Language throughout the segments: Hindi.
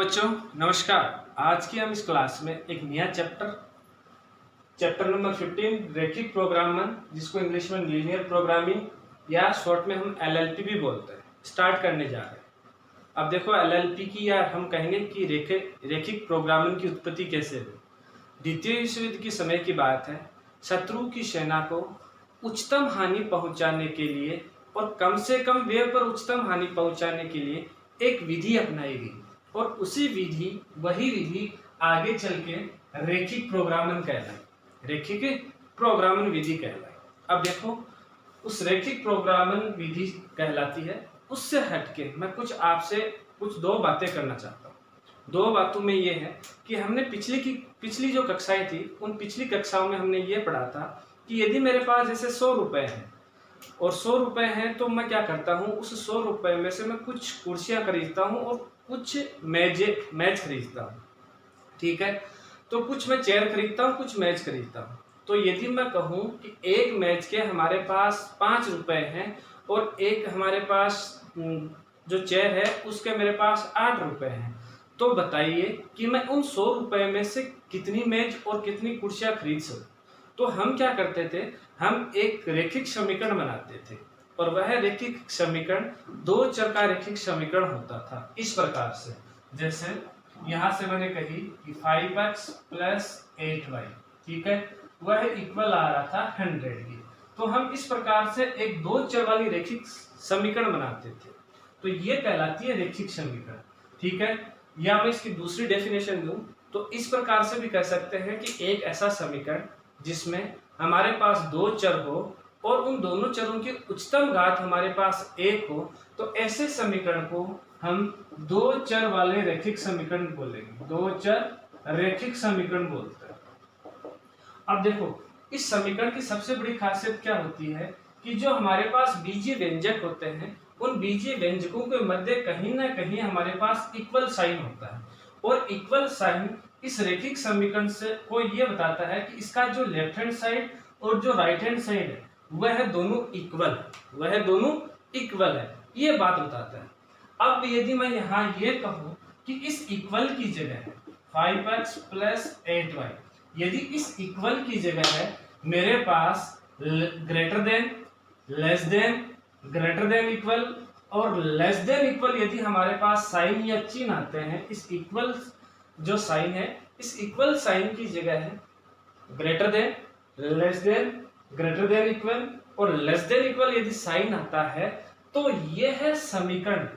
बच्चों, नमस्कार। आज की हम इस क्लास में एक नया चैप्टर नंबर 15 रैखिक प्रोग्रामन, जिसको इंग्लिश में लीनियर प्रोग्रामिंग या शॉर्ट में हम एलएलपी भी बोलते हैं, स्टार्ट करने जा रहे हैं। अब देखो, एलएलपी की या हम कहेंगे कि रैखिक प्रोग्रामन की उत्पत्ति कैसे हुई। द्वितीय विश्व युद्ध के समय की बात है। शत्रु की सेना को उच्चतम हानि पहुंचाने के लिए और कम से कम व्यय पर उच्चतम हानि पहुंचाने के लिए एक विधि अपनाई गई, और वही विधि आगे चल के रैखिक प्रोग्रामन कहलाई, रैखिक प्रोग्रामन विधि कहलाई। अब देखो, उस रैखिक प्रोग्रामन विधि कहलाती है, उससे हटके मैं आपसे दो बातें करना चाहता हूँ। दो बातों में ये है कि हमने पिछली जो कक्षाएं थी, उन पिछली कक्षाओं में हमने ये पढ़ा था कि यदि मेरे पास जैसे 100 रुपए हैं और 100 रुपए हैं, तो मैं क्या करता हूँ, उस 100 रुपए में से मैं कुछ कुर्सियां खरीदता हूँ और कुछ मेज खरीदता हूँ। ठीक है, तो कुछ मैं चेयर खरीदता हूँ, कुछ मेज खरीदता हूँ। तो यदि मैं कहूँ कि एक मेज के हमारे पास 5 रुपए हैं और एक हमारे पास जो चेयर है उसके मेरे पास 8 रुपए हैं, तो बताइए कि मैं उन 100 रुपए में से कितनी मेज और कितनी कुर्सियां खरीद सकूं। तो हम क्या करते थे, हम एक रैखिक समीकरण बनाते थे, और वह रैखिक समीकरण दो चर का रैखिक समीकरण होता था इस प्रकार से। जैसे यहां से मैंने कही कि 5x + 8y, ठीक है, वह इक्वल आ रहा था 100 की। तो हम इस प्रकार से एक दो चर वाली रैखिक समीकरण बनाते थे, तो ये कहलाती है रैखिक समीकरण। ठीक है, या मैं इसकी दूसरी डेफिनेशन दूं तो इस प्रकार से भी कह सकते हैं कि एक ऐसा समीकरण जिसमें हमारे पास दो चर हो और उन दोनों चरों की उच्चतम घात हमारे पास 1 हो, तो ऐसे समीकरण को हम दो चर वाले रैखिक समीकरण बोलेंगे, दो चर रैखिक समीकरण बोलते हैं। अब देखो, इस समीकरण की सबसे बड़ी खासियत क्या होती है कि जो हमारे पास बीजीय व्यंजक होते हैं, उन बीजीय व्यंजकों के मध्य कहीं ना कहीं हमारे पास इक्वल साइन होता है, और इक्वल साइन इस रैखिक समीकरण से को ये बताता है कि इसका जो लेफ्ट हैंड साइड और जो राइट हैंड साइड है वह दोनों इक्वल है, ये बात बताता है। अब यदि मैं यहाँ ये कहूँ कि इस इक्वल की जगह है 5x + 8y, यदि इस इक्वल की जगह है मेरे पास greater than, less than, greater than equal और लेस देन इक्वल, यदि हमारे पास साइन या चिन्ह आते हैं, इस इक्वल जो साइन है, इस इक्वल साइन की जगह है greater than, less than, greater than equal और लेस देन इक्वल यदि साइन आता है, तो यह है समीकरण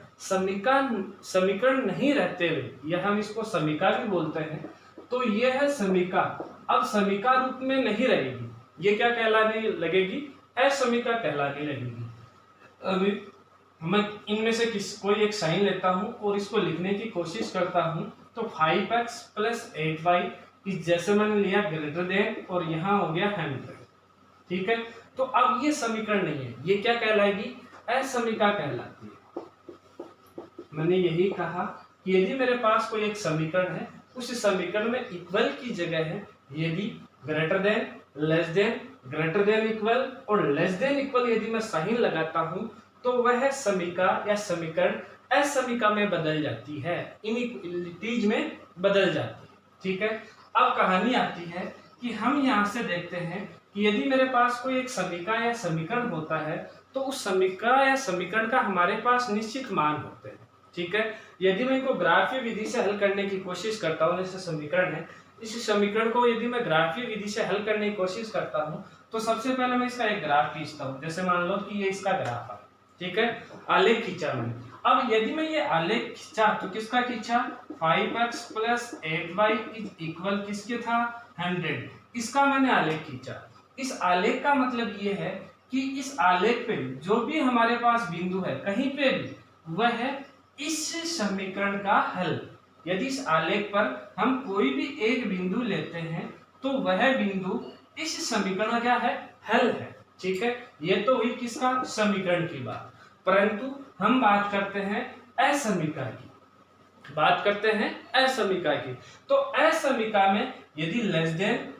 नहीं रहते हुए, यह हम इसको समीका भी बोलते हैं, तो यह है समीका। अब समीका रूप में नहीं रहेगी, ये क्या कहलाने लगेगी, असमीका कहलाने लगेगी। अभी मैं इनमें से कोई एक साइन लेता हूं और इसको लिखने की कोशिश करता हूं, तो 5x + 8y जैसे मैंने लिया ग्रेटर देन और यहाँ हो गया 100। ठीक है, तो अब ये समीकरण नहीं है, ये क्या कहलाएगी, असमीका कहलाती है। मैंने यही कहा कि यदि मेरे पास कोई एक समीकरण है, उस समीकरण में इक्वल की जगह है यदि greater than, less than, greater than equal और लेस देन इक्वल यदि मैं साइन लगाता हूं, तो वह समीका या समीकरण असमीका में बदल जाती है, इनइक्वलिटीज में बदल जाती है। ठीक है, अब कहानी आती है कि हम यहाँ से देखते हैं कि यदि मेरे पास कोई एक समीका या समीकरण होता है, तो उस समीका या समीकरण का हमारे पास निश्चित मान होते हैं। ठीक है, यदि मैं इनको ग्राफीय विधि से हल करने की कोशिश करता हूँ, जैसे समीकरण है, इस समीकरण को यदि मैं ग्राफीय विधि से हल करने की कोशिश करता हूँ, तो सबसे पहले मैं इसका एक ग्राफ खींचता हूँ। जैसे मान लो कि ये इसका ग्राफ है, ठीक है, आलेख खींचा मैंने। अब यदि मैं ये आलेख खींचा, तो किसका खींचा, 5x + 8y इक्वल किसके था, 100, इसका मैंने आलेख खींचा। इस आलेख का मतलब ये है कि इस आलेख पे जो भी हमारे पास बिंदु है, कहीं पे भी, वह इस समीकरण का हल। यदि इस आलेख पर हम कोई भी एक बिंदु लेते हैं, तो वह बिंदु इस समीकरण का क्या है, हल है। ठीक है, ये तो हुई किसका, समीकरण की बात। परंतु हम बात करते हैं असमीका की, तो असमीका में यदि लेस देन,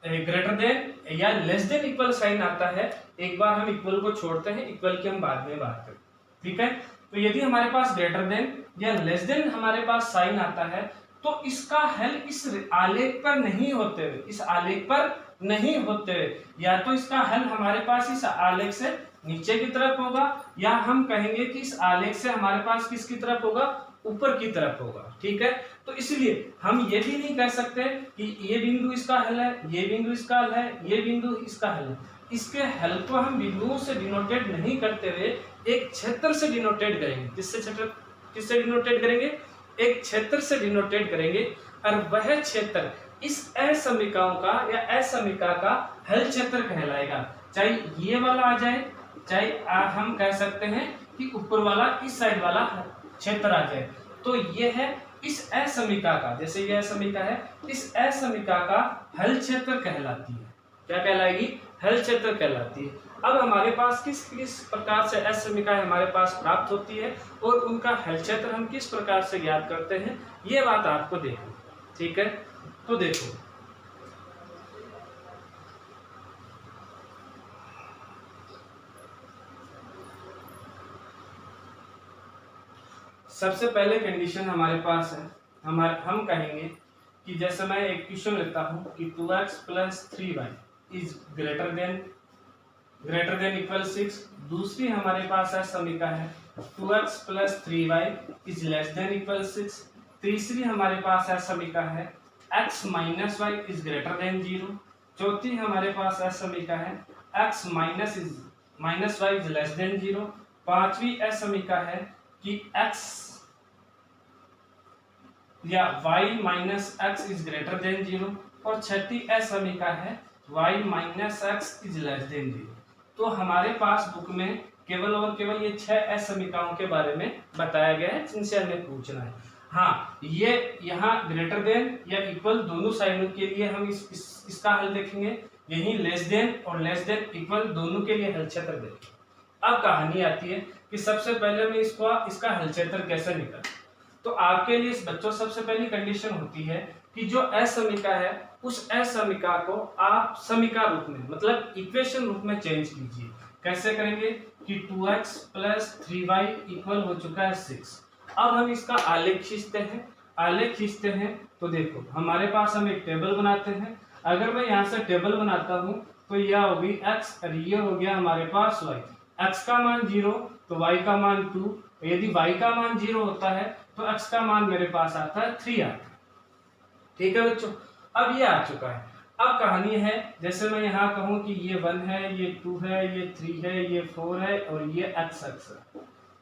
ग्रेटर देन या लेस देन इक्वल साइन आता है, एक बार हम इक्वल को छोड़ते हैं, इक्वल की हम बाद में बात करें। ठीक है, तो यदि हमारे पास ग्रेटर देन या लेस देन हमारे पास साइन आता है तो इसका हल इस आलेख पर नहीं होते हुए, इस आलेख पर नहीं होते हुए, या तो इसका हल हमारे पास इस आलेख से नीचे की तरफ होगा, या हम कहेंगे कि इस आलेख से हमारे पास किसकी तरफ होगा, ऊपर की तरफ होगा। ठीक है, तो इसलिए हम ये भी नहीं कह सकते कि ये बिंदु इसका हल है, ये बिंदु इसका हल है, ये बिंदु इसका हल है। इसके हल को हम बिंदुओं से डिनोटेट नहीं करते हुए एक क्षेत्र से डिनोटेट करेंगे। किससे डिनोटेट करेंगे? एक क्षेत्र से डिनोटेट करेंगे, और वह क्षेत्र इस असमीकाओं का या असमीका का हल क्षेत्र कहलाएगा। चाहे ये वाला आ जाए, चाहे हम कह सकते हैं कि ऊपर वाला इस साइड वाला क्षेत्र आ जाए, तो ये है इस असमीका का, जैसे ये असमीका है, इस असमीका का हल क्षेत्र कहलाती है। क्या कहलाएगी? हल क्षेत्र कहलाती है। अब हमारे पास किस किस प्रकार से असमीका हमारे पास प्राप्त होती है और उनका हल क्षेत्र हम किस प्रकार से ज्ञात करते हैं, ये बात आपको देखो। ठीक है, तो देखो सबसे पहले कंडीशन हमारे पास है, हम कहेंगे कि जैसे मैं एक क्वेश्चन लेता हूं कि 2x + 3y is greater than equal 6। दूसरी हमारे पास है समीका है 2x + 3y is less than equal 6। तीसरी हमारे पास है समीका है x - y is greater than 0। चौथी हमारे पास है समीका है x - y is less than 0। पांचवी समीका है कि x या y - x is greater than 0। और छठी समीका है y - x is less than 0। तो हमारे पास बुक में केवल और केवल ये 6 समीकाओं के बारे में बताया गया है जिनसे हमें पूछना है। हाँ, ये यहाँ ग्रेटर देन या इक्वल दोनों साइडों के लिए हम इसका हल देखेंगे, यही लेस देन और लेस देन इक्वल दोनों के लिए हल क्षेत्र देखेंगे। अब कहानी आती है कि सबसे पहले मैं इसका हल क्षेत्र कैसे निकालूं। तो आपके लिए इस बच्चों सबसे पहली कंडीशन होती है कि जो असमीका है उस असमीका को आप समीका रूप में, मतलब इक्वेशन रूप में चेंज कीजिए। कैसे करेंगे कि 2x + 3y इक्वल हो चुका है 6। अब हम इसका आलेख खींचते हैं तो देखो हमारे पास हम एक टेबल बनाते हैं। अगर मैं यहाँ से टेबल बनाता हूँ तो यह होगी x और ये हो गया हमारे पास y। x का मान 0 तो y का मान 2, यदि y का मान 0 होता है तो x का मान मेरे पास आता है 3 आता है। ठीक है बच्चों, अब ये आ चुका है। अब कहानी है, जैसे मैं यहाँ कहूँ कि ये 1 है, ये 2 है, ये 3 है, ये 4 है और ये x है।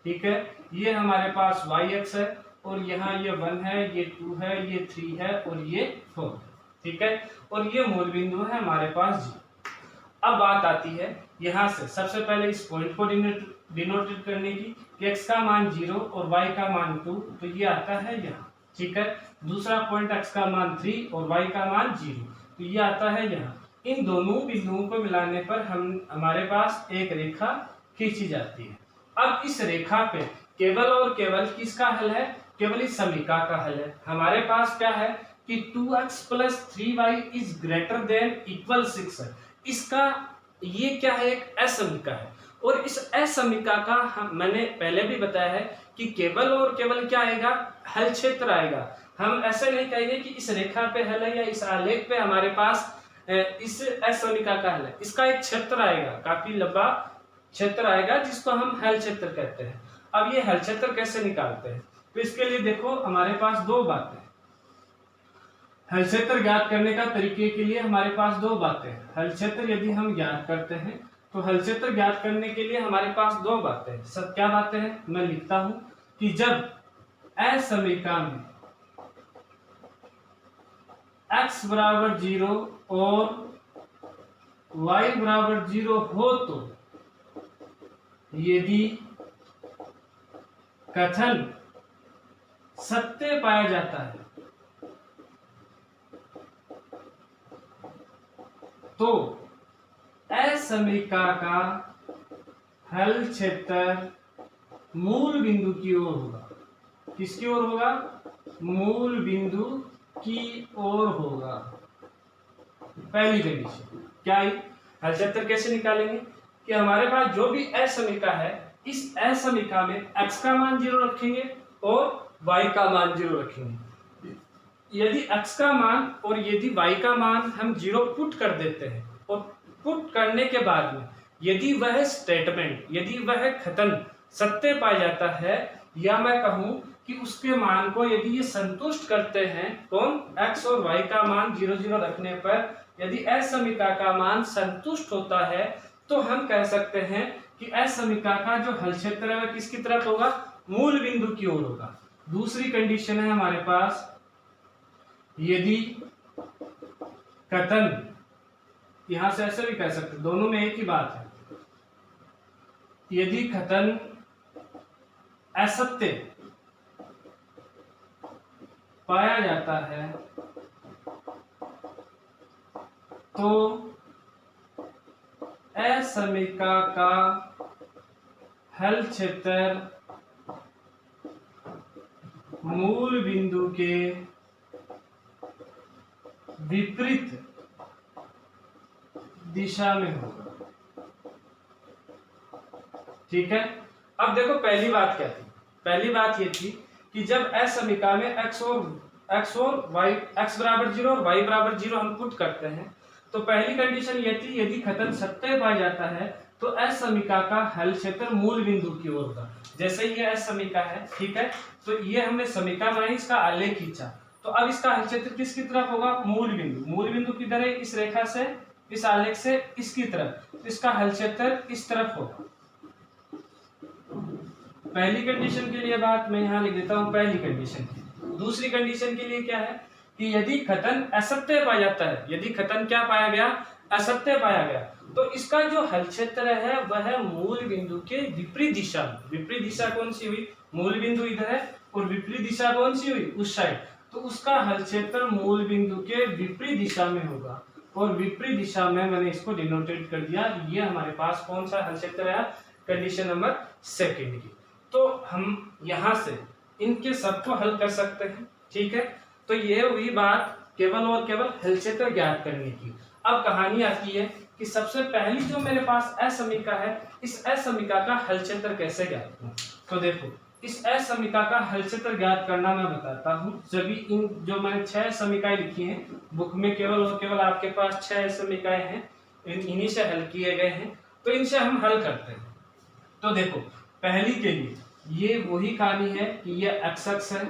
ठीक है, ये हमारे पास y x है और यहाँ ये 1 है, ये 2 है, ये 3 है और ये 4 है। ठीक है, और ये मूल बिंदु है हमारे पास जी। अब बात आती है यहाँ से सबसे पहले इस पॉइंट को डिनोटेट करने की कि x का मान 0 और y का मान 2, तो ये आता है यहाँ। ठीक है, दूसरा पॉइंट x का मान 3 और y का मान 0, तो ये आता है यहाँ। इन दोनों बिंदुओं को मिलाने पर हमारे पास एक रेखा खींची जाती है। अब इस रेखा पे केवल और केवल किसका हल है? केवल इस समीका का हल है। हमारे पास क्या है कि 2x + 3y is greater than equal 6 है। इसका ये क्या है? एक असमीका है। और इस असमीका का मैंने पहले भी बताया है कि केवल और केवल क्या आएगा? हल क्षेत्र आएगा। हम ऐसे नहीं कहेंगे कि इस रेखा पे हल है या इस आलेख पे हमारे पास इस असमीका का हल है। इसका एक क्षेत्र आएगा, काफी लंबा क्षेत्र आएगा जिसको हम हल क्षेत्र कहते हैं। अब ये हल क्षेत्र कैसे निकालते हैं? तो इसके लिए देखो हमारे पास दो बातें। हल क्षेत्र ज्ञात करने का तरीके के लिए हमारे पास दो बातें हैं। हल क्षेत्र यदि हम ज्ञात करते हैं तो हल क्षेत्र ज्ञात करने के लिए हमारे पास दो बातें हैं। सब क्या बातें हैं? मैं लिखता हूं कि जब असमीका में x = 0 और y = 0 हो तो यदि कथन सत्य पाया जाता है तो असमीका का हल क्षेत्र मूल बिंदु की ओर होगा। किसकी ओर होगा? मूल बिंदु की ओर होगा। पहली कंडीशन क्या है? हल क्षेत्र कैसे निकालेंगे कि हमारे पास जो भी असमीका है इस असमीका में x का मान 0 रखेंगे और y का मान 0 रखेंगे। यदि x का मान और यदि y का मान हम 0 पुट कर देते हैं और पुट करने के बाद में यदि वह स्टेटमेंट, यदि वह कथन सत्य पाया जाता है, या मैं कहूं कि उसके मान को यदि ये संतुष्ट करते हैं, कौन, x और y का मान 0 0 रखने पर यदि असमीका का मान संतुष्ट होता है, तो हम कह सकते हैं कि असमीका का जो हल क्षेत्र है वह किसकी तरफ होगा, मूल बिंदु की ओर होगा। दूसरी कंडीशन है हमारे पास, यदि कथन, यहां से ऐसे भी कह सकते, दोनों में एक ही बात है, यदि कथन असत्य पाया जाता है तो असमीका का हल क्षेत्र मूल बिंदु के विपरीत दिशा में होगा। ठीक है, अब देखो पहली बात क्या थी, पहली बात ये थी कि जब असमीका में x और y, x बराबर 0 और y बराबर 0 हम पुट करते हैं, तो पहली कंडीशन ये थी यदि कथन सत्य पाया जाता है तो असमीका का हल क्षेत्र मूल बिंदु की ओर होगा। जैसे ये असमीका है, ठीक है, तो ये हमने समीका बनाई, इसका आलेख खींचा, तो अब इसका हल क्षेत्र किसकी तरफ होगा, मूल बिंदु। मूल बिंदु किधर है, इस रेखा से, इस आलेख से इसकी तरफ, इसका हल क्षेत्र इस तरफ होगा। पहली कंडीशन के लिए बात मैं यहां लिख देता हूं, पहली कंडीशन की। दूसरी कंडीशन के लिए क्या है कि यदि कथन असत्य पाया जाता है, यदि कथन क्या पाया गया, असत्य पाया गया, तो इसका जो हल क्षेत्र है वह मूल बिंदु के विपरीत दिशा में, विपरीत दिशा कौन सी हुई, मूल बिंदु इधर है और विपरीत दिशा कौन सी हुई, उस साइड, तो उसका हल क्षेत्र मूल बिंदु के विपरीत दिशा में होगा। और विपरीत दिशा में मैंने इसको डिनोटेट कर दिया, ये हमारे पास कौन सा हल क्षेत्र है, कंडीशन नंबर सेकंड की। तो हम यहां से इनके सबको हल कर सकते हैं। ठीक है, तो ये हुई बात केवल और केवल हल क्षेत्र ज्ञात करने की। अब कहानी आती है कि सबसे पहली जो मेरे पास असमीका है, इस असमीका का हल क्षेत्र कैसे ज्ञात करूं। तो देखो, इस असमीका का हल क्षेत्र ज्ञात करना मैं बताता हूं। सभी इन जो मैंने 6 समीकाएं लिखी हैं बुक में, केवल और केवल आपके पास 6 समीकाएं हैं, इन्हीं से हल किए गए हैं, तो इनसे हम हल करते हैं। तो देखो, पहली के लिए ये वही कहानी है कि ये x अक्ष है,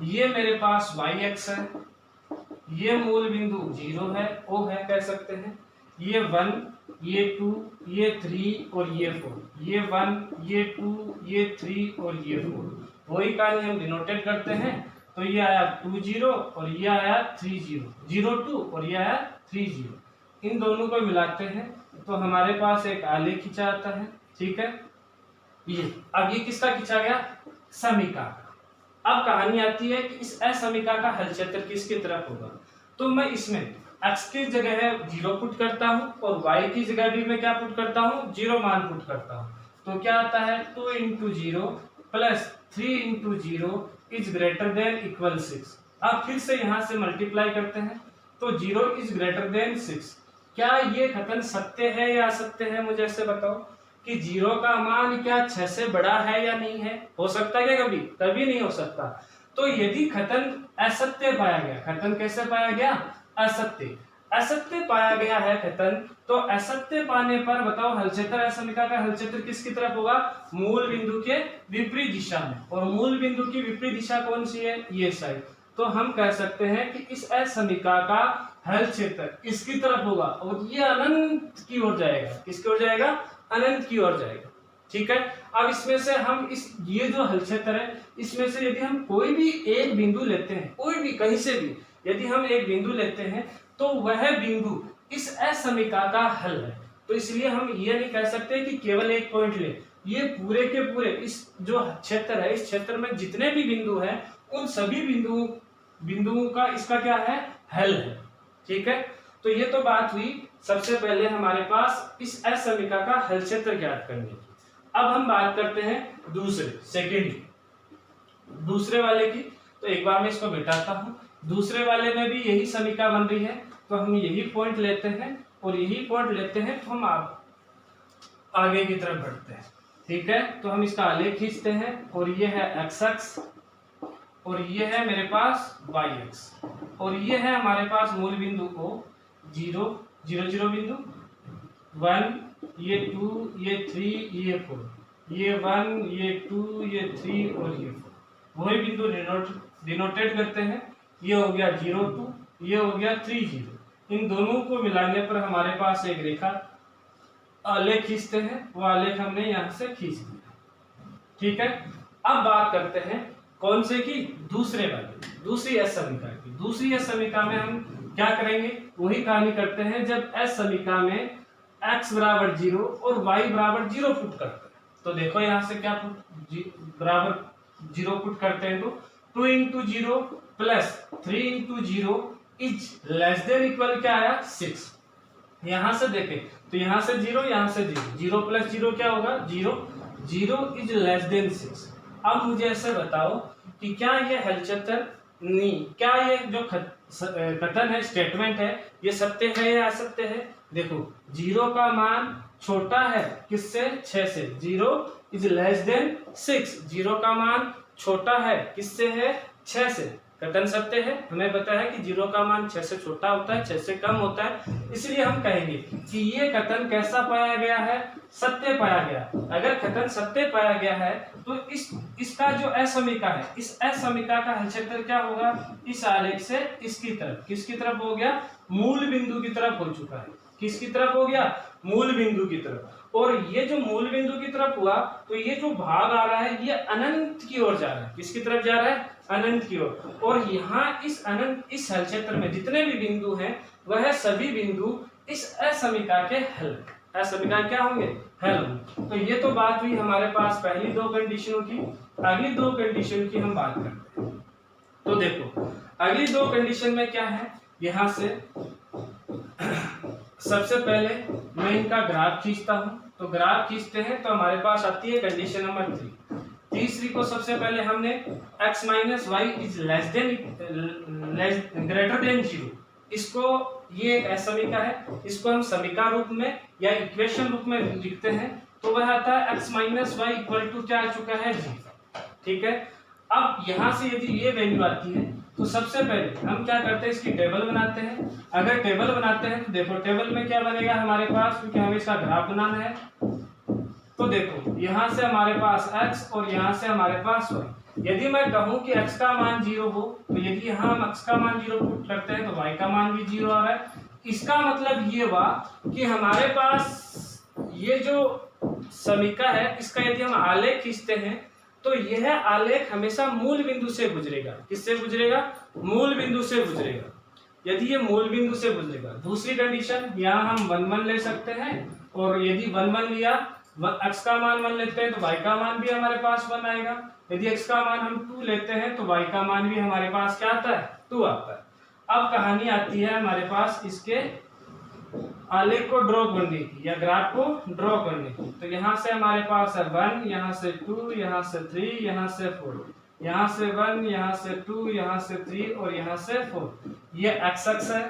ये मेरे पास y अक्ष है, ये मूल बिंदु 0 है, O है कह सकते हैं, ये 1, ये 2, ये 3 और ये 4, ये 1, ये 2, ये 3 और ये 4, वही कहानी हम डिनोटेट करते हैं। तो ये आया 2 0 और ये आया 3 0, 0 2 और ये आया 3 0। इन दोनों को मिलाते हैं तो हमारे पास एक आलेख खींचा आता है। ठीक है, ये अब ये किसका खींचा गया, समीका। अब कहानी आती है कि इस असमीका का हल क्षेत्र किसकी तरफ होगा। तो मैं इसमें x की जगह है 0 पुट करता हूं और y की जगह भी मैं क्या पुट करता हूं, 0 मान पुट करता हूं। तो क्या आता है, 2 × 0 plus 3 × 0 is greater than equal 6। अब फिर से यहां से मल्टीप्लाई करते हैं, तो 0 इज ग्रेटर देन 6। क्या ये कथन सत्य है या असत्य है, मुझे ऐसे बताओ कि 0 का मान क्या 6 से बड़ा है या नहीं है। हो सकता है क्या कभी, कभी नहीं हो सकता। तो यदि कथन असत्य पाया गया, कथन कैसे पाया गया, असत्य, असत्य पाया गया है कथन, तो असत्य पाने पर बताओ हल क्षेत्र, असमीका का हल क्षेत्र किसकी तरफ होगा, मूल बिंदु के विपरीत दिशा में। और मूल बिंदु की विपरीत दिशा कौन सी है, ये साइड। तो हम कह सकते हैं कि इस असमीका का हल क्षेत्र इसकी तरफ होगा और ये अनंत की ओर जाएगा। किसकी ओर जाएगा, अनंत की ओर जाएगा। ठीक है, अब इसमें से हम इस ये जो हल क्षेत्र है, इसमें से यदि हम कोई भी एक बिंदु लेते हैं, कोई भी कहीं से भी यदि हम एक बिंदु लेते हैं, तो वह बिंदु इस असमीका का हल है। तो इसलिए हम ये नहीं कह सकते कि केवल एक पॉइंट ले, ये पूरे के पूरे इस जो क्षेत्र है, इस क्षेत्र में जितने भी बिंदु हैं, उन सभी बिंदुओं का इसका क्या है, हल है। ठीक है, तो ये तो बात हुई सबसे पहले हमारे पास इस असमीका का हल क्षेत्र ज्ञात करने की। अब हम बात करते हैं दूसरे वाले की। तो एक बार मैं इसको मिटाता हूं। दूसरे वाले में भी यही समीका बन रही है, तो हम यही पॉइंट लेते हैं और यही पॉइंट लेते हैं। तो हम आगे की तरफ बढ़ते हैं। ठीक है, तो हम इसका आलेख खींचते हैं और ये है एक्स एक्स और ये है मेरे पास वाई एक्स और ये है हमारे पास मूल बिंदु को 0 0 0 बिंदु 1 ये 2 ये 3 ये 4 ये 1 ये 2 ये 3 और ये 4 वही बिंदु डिनोटेट करते हैं। ये हो गया 0 2 ये हो गया 3 0। इन दोनों को मिलाने पर हमारे पास एक रेखा आलेख खींचते हैं। वो आलेख हमने यहाँ से खींच दिया। ठीक है, अब बात करते हैं कौन से की, दूसरे वाले, दूसरी एस समीका की। दूसरी एस समीका में हम क्या करेंगे, वही कहानी करते हैं जब एस समीका में x बराबर 0 और y बराबर 0 पुट करते हैं। तो देखो यहाँ से क्या बराबर 0 पुट करते हैं तो 2 into 0 plus 3 into 0 is less than equal क्या आया 6। यहां से देखें तो यहां से 0 यहां से 0 0 प्लस 0 क्या होगा 0 0 इज लेस देन 6। अब मुझे ऐसे बताओ कि क्या ये हलचल नहीं, क्या ये जो कथन है, स्टेटमेंट है, ये सत्य है या असत्य है। देखो 0 का मान छोटा है किससे, 6 से। 0 इज लेस देन 6, 0 का मान छोटा है किससे है, 6 से। कथन सत्य है, हमें पता है कि 0 का मान 6 से छोटा होता है, 6 से कम होता है, इसलिए हम कहेंगे कि ये कथन कैसा पाया गया है, सत्य पाया गया। अगर कथन सत्य पाया गया है तो इसका जो असमीका है, इस असमीका का हलक्षेत्र क्या होगा, इस आलेख से इसकी तरफ, किसकी तरफ हो गया, मूल बिंदु की तरफ हो चुका है। किसकी तरफ हो गया, मूल बिंदु की तरफ। और ये जो मूल बिंदु की तरफ हुआ तो ये जो भाग आ रहा है ये अनंत की ओर जा रहा है। किसकी तरफ जा रहा है, अनंत की ओर। और यहाँ इस अनंत, इस हलक्षेत्र में जितने भी बिंदु हैं वह सभी बिंदु इस असमीका के हल, असमीका क्या होंगे, हल होंगे। तो ये तो बात हुई हमारे पास पहली 2 कंडीशनों की। अगली 2 कंडीशन की हम बात करते हैं। तो देखो अगली 2 कंडीशन में क्या है, यहाँ से सबसे पहले मैं इनका ग्राफ खींचता हूं। तो ग्राफ खींचते हैं तो हमारे पास आती है कंडीशन नंबर 3। तीसरी को सबसे पहले हमने x minus y is less than greater than 0, इसको, ये एक समीका है, इसको हम समीका रूप में या इक्वेशन रूप में लिखते हैं। तो वह आता है x minus y equal to क्या आ चुका है 0। ठीक है, अब यहां से यदि ये वैल्यू आती है तो सबसे पहले हम क्या करते हैं, इसकी टेबल बनाते हैं। अगर टेबल बनाते हैं तो देखो टेबल में क्या बनेगा हमारे पास, क्योंकि हमें इसका ग्राफ बनाना है। तो देखो यहाँ से हमारे पास x और यहाँ से हमारे पास y। यदि मैं कहूँ कि x का मान 0 हो तो यदि यहाँ हम x का मान 0 पुट करते हैं तो y का मान भी 0 आ रहा है। इसका मतलब ये हुआ कि हमारे पास ये जो समीका है इसका यदि हम आलेख खींचते हैं तो यह आलेख हमेशा मूल बिंदु से गुजरेगा। किससे गुजरेगा, मूल बिंदु से गुजरेगा। यदि ये मूल बिंदु से गुजरेगा। दूसरी कंडीशन, यहाँ हम 1 1 ले सकते हैं और यदि 1 1 लिया, x का मान 1 लेते हैं तो y का मान भी हमारे पास 1 आएगा। यदि x का मान हम 2 लेते हैं तो y का मान भी हमारे पास क्या आता है, 2 आता है। अब कहानी आती है हमारे पास इसके आलेख को ड्रॉ करने की या ग्राफ को ड्रॉ करने की। तो यहाँ से हमारे पास है 1, यहाँ से 2, यहाँ से 3, यहाँ से 4, यहाँ से 1, यहाँ से 2, यहाँ से 3 और यहाँ से 4। ये x अक्ष है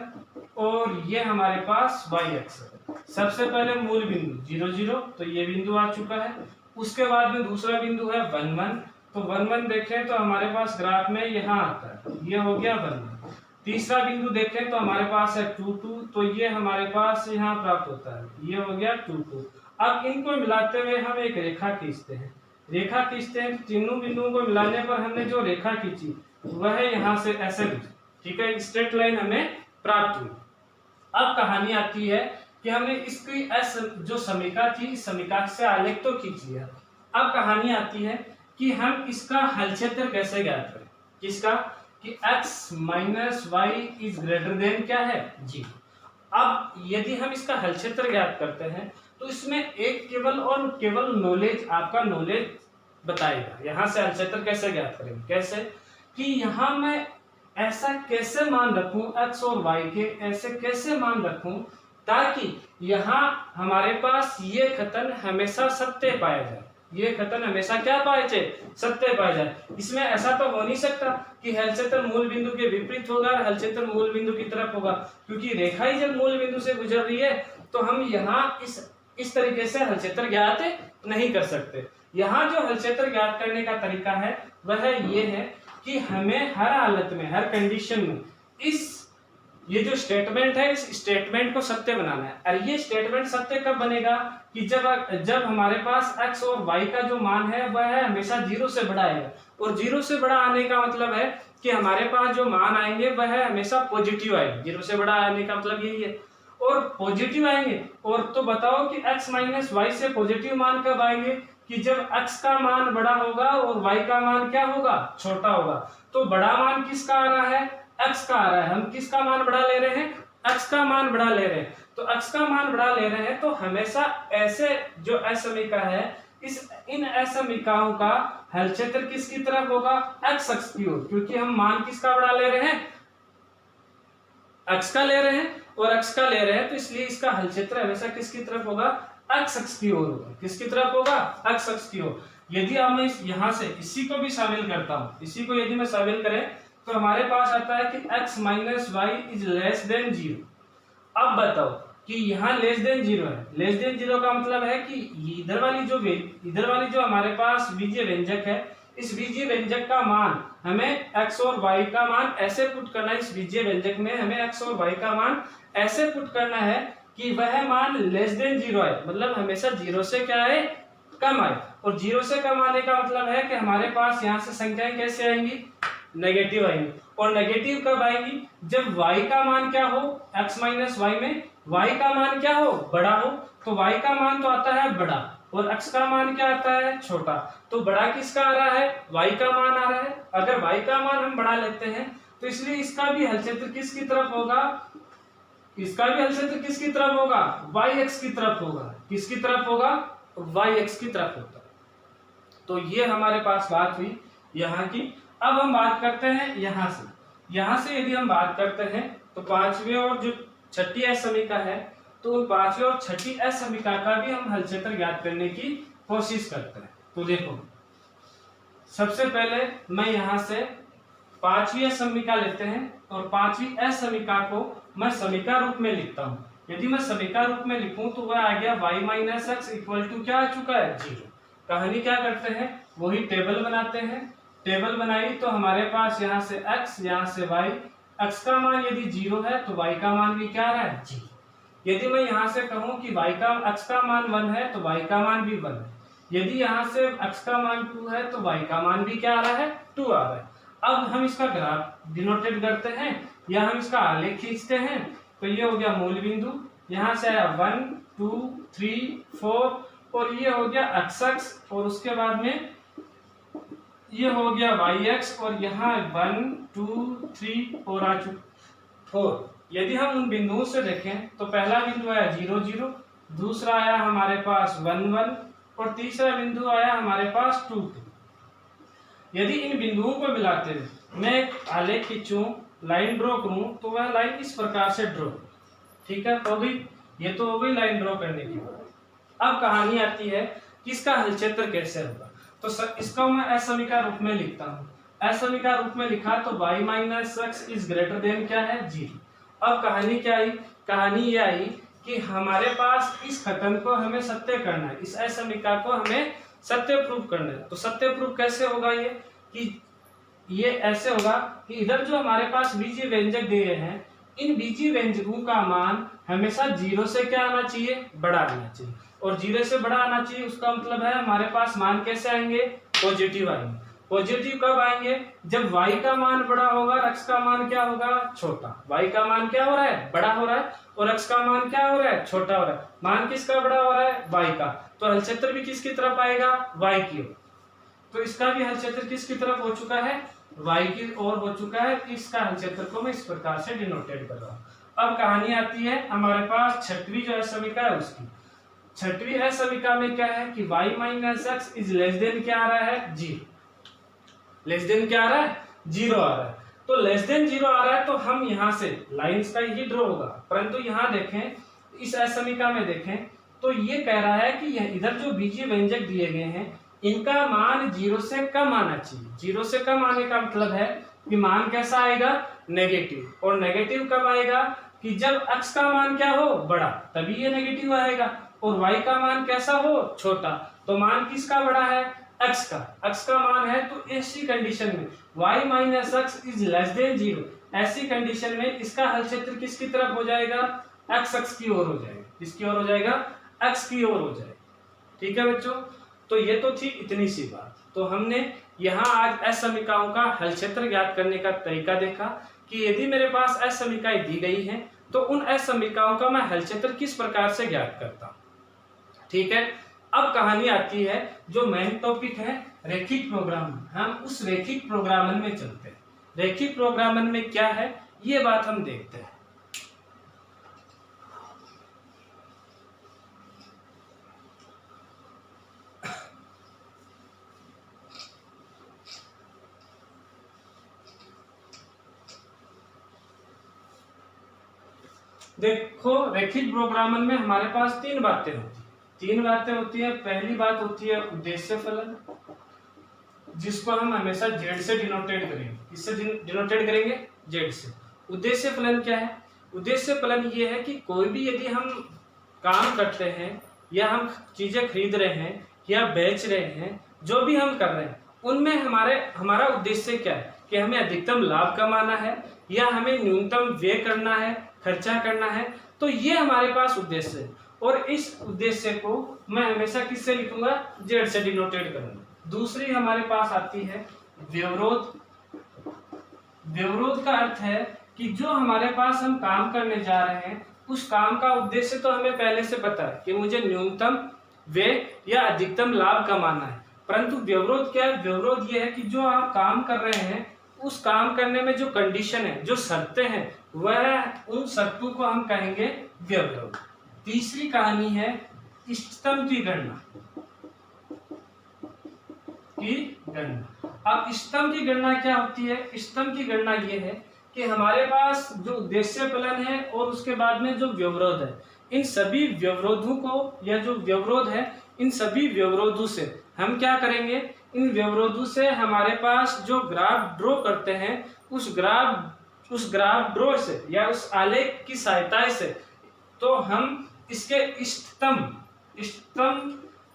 और ये हमारे पास y अक्ष है। सबसे पहले मूल बिंदु 0 0, तो ये बिंदु आ चुका है। उसके बाद में दूसरा बिंदु है 1 1, तो 1 1 देखें तो हमारे पास ग्राफ में यहाँ आता है, ये हो गया 1 1। तीसरा बिंदु देखें तो हमारे पास है 2 2, तो ये हमारे पास यहाँ प्राप्त होता है, ये हो गया 2 2। अब इनको मिलाते हुए हम एक रेखा खींचते हैं। रेखा खींचते हैं, तीनों बिंदुओं को मिलाने पर हमने जो रेखा खींची वह यहाँ से ऐसे गुजरी। ठीक है, स्ट्रेट लाइन हमें प्राप्त हुई। अब कहानी आती है कि हमने इसकी जो समीका थी, इस समीका से आलेख तो खींच लिया। अब कहानी आती है कि हम इसका हलक्षेत्र कैसे ज्ञात करें। किसका, कि x minus y is greater than क्या है 0। अब यदि हम इसका हलक्षेत्र ज्ञात करते हैं तो इसमें एक केवल और केवल नॉलेज, आपका नॉलेज बताएगा। यहाँ से हलक्षेत्र कैसे ज्ञात करेंगे, कैसे कि यहाँ मैं ऐसा कैसे मान रखूं, x और y के ऐसे कैसे मान रखूं ताकि यहाँ हमारे पास ये कथन हमेशा सत्य पाया जाए। ये कथन हमेशा क्या पाए जाए, सत्य पाया जाए। इसमें ऐसा तो हो नहीं सकता कि हलक्षेत्र मूल बिंदु के विपरीत होगा और हलक्षेत्र मूल बिंदु की तरफ होगा, क्योंकि रेखा ही जब मूल बिंदु से गुजर रही है तो हम यहाँ इस इस तरीके से हल क्षेत्र ज्ञात नहीं कर सकते। यहाँ जो हल क्षेत्र ज्ञात करने का तरीका है वह ये है कि हमें हर हालत में, हर कंडीशन में ये जो स्टेटमेंट है, इस स्टेटमेंट को सत्य बनाना है। और ये स्टेटमेंट सत्य कब बनेगा कि जब हमारे पास x और y का जो मान है वह है हमेशा 0 से बड़ा आएगा। और 0 से बड़ा आने का मतलब है कि हमारे पास जो मान आएंगे वह है हमेशा पॉजिटिव आएंगे। 0 से बड़ा आने का मतलब यही है। और पॉजिटिव आएंगे। और तो बताओ कि x माइनस वाई से पॉजिटिव मान कब आएंगे कि जब x का मान बड़ा होगा और y का मान क्या होगा, छोटा होगा। तो बड़ा मान किसका आ रहा है, x का आ रहा है। हम किसका मान बड़ा ले रहे हैं, x का मान बड़ा ले रहे हैं। तो x का मान बड़ा ले रहे हैं तो हमेशा ऐसे जो असमीका है, इन असमीकाओं का हल क्षेत्र किसकी तरफ होगा, x अक्ष की ओर, क्योंकि हम मान किसका बड़ा ले रहे हैं, x का ले रहे हैं और x का ले रहे हैं, तो इसलिए इसका हल क्षेत्र हमेशा किसकी तरफ होगा, x अक्ष की ओर होगा। किसकी तरफ होगा, x अक्ष की ओर। यदि अब मैं यहाँ से इसी को भी शामिल करता हूँ, इसी को यदि मैं शामिल करें तो हमारे पास आता है कि x minus y is less than 0। अब बताओ कि यहाँ लेस देन 0 है। लेस देन 0 का मतलब है कि इधर वाली जो हमारे पास बीजीय व्यंजक है, इस बीजीय व्यंजक का मान हमें x और y का मान ऐसे पुट करना है। इस बीजीय व्यंजक में हमें x और y का मान ऐसे पुट करना है कि वह मान लेस देन 0 आए, मतलब हमेशा 0 से क्या आए, कम आए। और 0 से कम आने का मतलब है कि हमारे पास यहाँ से संख्याएं कैसे आएंगी, नेगेटिव आएंगी। और नेगेटिव कब आएंगी, जब y का मान क्या हो, x माइनस वाई में y का मान क्या हो, बड़ा हो। तो y का मान तो आता है बड़ा और x का मान क्या आता है, छोटा। तो बड़ा किसका आ रहा है, y का मान आ रहा है। अगर y का मान हम बड़ा लेते हैं तो इसलिए इसका भी हल क्षेत्र किसकी तरफ होगा, इसका भी हल क्षेत्र किसकी तरफ होगा, y-x की तरफ होगा। किसकी तरफ होगा, y-x की तरफ होगा। तो ये हमारे पास बात हुई यहाँ की। अब हम बात करते हैं यहाँ से यदि हम बात करते हैं तो पांचवें और जो छठी असमीका है, तो पांचवें और छठी असमीका का भी हम हल क्षेत्र ज्ञात करने की कोशिश करते हैं। तो देखो, सबसे पहले मैं यहाँ से पांचवी असमीका लेते हैं और पांचवी असमीका को मैं समीका रूप में लिखता हूँ। यदि मैं समीका रूप में लिखूं तो वह आ गया y minus x equal to क्या आ चुका है, 0। कहानी क्या करते हैं, वही टेबल बनाते हैं। टेबल बनाई तो हमारे पास यहाँ से x, यहाँ से y। x का मान यदि 0 है तो y का मान भी क्या आ रहा है, 0। यदि मैं यहाँ से कहूँ कि x का मान 1 है तो y का मान भी 1 है। यदि यहाँ से x का मान 2 है तो y का मान भी क्या आ रहा है, 2 आ रहा है। अब हम इसका ग्राफ डिनोटेट करते हैं या हम इसका आलेख खींचते हैं। तो ये हो गया मूल बिंदु, यहाँ से आया 1 2 3 4 और ये हो गया x अक्ष और उसके बाद में ये हो गया y-x और यहाँ 1 2 3 4 आ चुका 4। यदि हम उन बिंदुओं से देखें तो पहला बिंदु आया 0 0, दूसरा आया हमारे पास 1 1 और तीसरा बिंदु आया हमारे पास 2 2। यदि इन बिंदुओं को मिलाते हुए मैं एक आलेख खींचूं, लाइन ड्रॉ करूं, तो वह लाइन इस प्रकार से ड्रॉ, ठीक है। तो भी ये तो हो गई लाइन ड्रॉ करने की बात। अब कहानी आती है कि इसका हल क्षेत्र कैसे होगा। तो इसका मैं असमीका रूप में लिखता हूँ। असमीका रूप में लिखा तो y minus x is greater than क्या है, 0। अब कहानी क्या आई, कहानी ये आई कि हमारे पास इस कथन को हमें सत्य करना है, इस असमीका को हमें सत्य प्रूफ करना है। तो सत्य प्रूफ कैसे होगा, ये कि ये ऐसे होगा कि इधर जो हमारे पास बीजीय व्यंजक दिए हैं, इन बीजीय व्यंजकों का मान हमेशा 0 से क्या आना चाहिए, बड़ा आना चाहिए। और 0 से बड़ा आना चाहिए उसका मतलब है हमारे पास मान कैसे आएंगे, पॉजिटिव आएंगे। पॉजिटिव कब आएंगे, जब y का मान बड़ा होगा और x का मान क्या होगा, छोटा। y का मान क्या हो रहा है, बड़ा हो रहा है और x का मान क्या हो रहा है, छोटा हो रहा है। मान किसका बड़ा हो रहा है, y का। तो हल क्षेत्र भी किसकी तरफ आएगा, y की ओर। तो इसका भी हल क्षेत्र किसकी तरफ हो चुका है, y की ओर हो चुका है। इसका हल क्षेत्र को मैं इस प्रकार से डिनोटेट कर रहा हूँ। अब कहानी आती है हमारे पास छठवीं जो असमीका है उसकी। छठवीं असमीका में क्या है कि y minus x is less then क्या आ रहा है, 0। लेस देन क्या आ रहा है, 0 आ रहा है। तो लेस देन 0 आ रहा है तो हम यहाँ से लाइंस का ही ड्रॉ होगा। परंतु यहाँ देखें, इस असमीका में देखें तो ये कह रहा है कि इधर जो बीजीय व्यंजक दिए गए हैं इनका मान 0 से कम आना चाहिए। 0 से कम आने का मतलब है कि मान कैसा आएगा, नेगेटिव। और नेगेटिव कब आएगा कि जब x का मान क्या हो, बड़ा, तभी ये नेगेटिव आएगा। और y का मान कैसा हो, छोटा। तो मान किसका बड़ा है, x का। x का मान है, तो ऐसी कंडीशन में y minus x is less than 0, ऐसी कंडीशन में इसका हल क्षेत्र किसकी तरफ हो जाएगा, x की ओर हो जाएगा। किसकी ओर हो जाएगा, x की ओर हो जाएगा। ठीक है बच्चों, तो ये तो थी इतनी सी बात। तो हमने यहाँ आज s समीकरणों का हल क्षेत्र ज्ञात करने का तरीका देखा कि यदि मेरे पास s समीकरण दी गई है तो उन s समीकरणों का मैं हल क्षेत्र किस प्रकार से ज्ञात करता हूँ। ठीक है, अब कहानी आती है जो मेन टॉपिक है, रैखिक प्रोग्रामन। हम उस रैखिक प्रोग्रामन में चलते हैं। रैखिक प्रोग्रामन में क्या है ये बात हम देखते हैं। देखो, रैखिक प्रोग्रामन में हमारे पास तीन बातें होती है। पहली बात होती है उद्देश्य फलन, जिसको हम हमेशा z से डिनोटेट करेंगे। किससे डिनोटेट करेंगे, z से। उद्देश्य फलन क्या है, उद्देश्य फलन ये है कि कोई भी यदि हम काम करते हैं या हम चीजें खरीद रहे हैं या बेच रहे हैं, जो भी हम कर रहे हैं उनमें हमारा उद्देश्य क्या है कि हमें अधिकतम लाभ कमाना है या हमें न्यूनतम व्यय करना है, खर्चा करना है। तो ये हमारे पास उद्देश्य है और इस उद्देश्य को मैं हमेशा किससे लिखूंगा, z से डिनोटेट करूंगा। दूसरी हमारे पास आती है व्यवरोध। व्यवरोध का अर्थ है कि जो हमारे पास हम काम करने जा रहे हैं उस काम का उद्देश्य तो हमें पहले से पता है कि मुझे न्यूनतम व्यय या अधिकतम लाभ कमाना है, परंतु व्यवरोध क्या है, व्यवरोध ये है कि जो आप काम कर रहे हैं उस काम करने में जो कंडीशन है, जो शर्तें हैं, वह उन शर्तों को हम कहेंगे व्यवरोध। तीसरी कहानी है इष्टतम की गणना। अब इष्टतम की गणना क्या होती है, इष्टतम की गणना ये है कि हमारे पास जो उद्देश्य फलन है और उसके बाद में जो व्यवरोध है, इन सभी व्यवरोधों को या जो व्यवरोध है इन सभी व्यवरोधों से हम क्या करेंगे, इन व्यवरोधों से हमारे पास जो ग्राफ ड्रॉ करते हैं उस ग्राफ ड्रॉ से या उस आलेख की सहायता से तो हम इसके इष्टतम